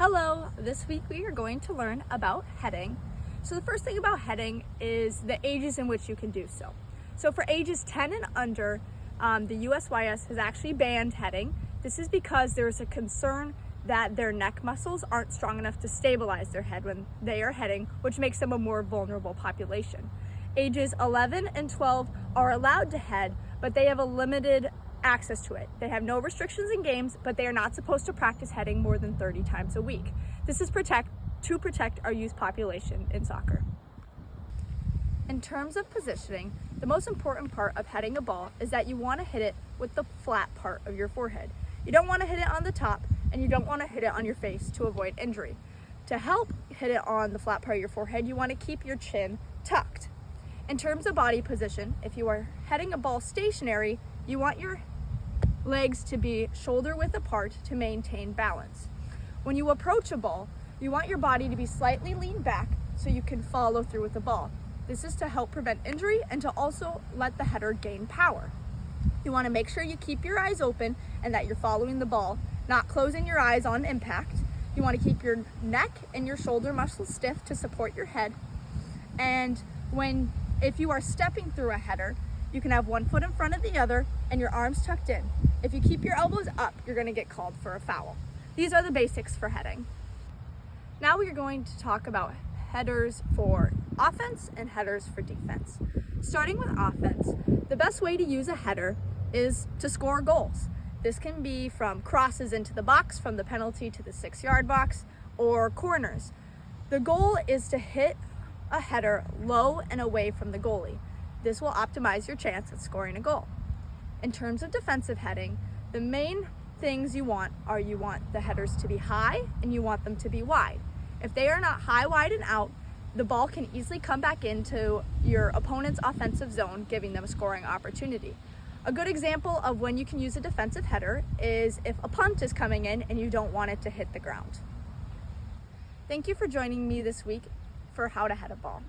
Hello, this week we are going to learn about heading. So the first thing about heading is the ages in which you can do so. So for ages 10 and under, the USYS has actually banned heading. This is because there is a concern that their neck muscles aren't strong enough to stabilize their head when they are heading, which makes them a more vulnerable population. Ages 11 and 12 are allowed to head, but they have a limited access to it. They have no restrictions in games, but they are not supposed to practice heading more than 30 times a week. This is to protect our youth population in soccer. In terms of positioning, the most important part of heading a ball is that you want to hit it with the flat part of your forehead. You don't want to hit it on the top, and you don't want to hit it on your face to avoid injury. To help hit it on the flat part of your forehead, you want to keep your chin tucked. In terms of body position, if you are heading a ball stationary, you want your legs to be shoulder width apart to maintain balance. When you approach a ball, you want your body to be slightly leaned back so you can follow through with the ball. This is to help prevent injury and to also let the header gain power. You want to make sure you keep your eyes open and that you're following the ball, not closing your eyes on impact. You want to keep your neck and your shoulder muscles stiff to support your head. And if you are stepping through a header, you can have one foot in front of the other and your arms tucked in. If you keep your elbows up, you're going to get called for a foul. These are the basics for heading. Now we are going to talk about headers for offense and headers for defense. Starting with offense, the best way to use a header is to score goals. This can be from crosses into the box, from the penalty to the 6-yard box, or corners. The goal is to hit a header low and away from the goalie. This will optimize your chance at scoring a goal. In terms of defensive heading, the main things you want the headers to be high and you want them to be wide. If they are not high, wide, and out, the ball can easily come back into your opponent's offensive zone, giving them a scoring opportunity. A good example of when you can use a defensive header is if a punt is coming in and you don't want it to hit the ground. Thank you for joining me this week for How to Head a Ball.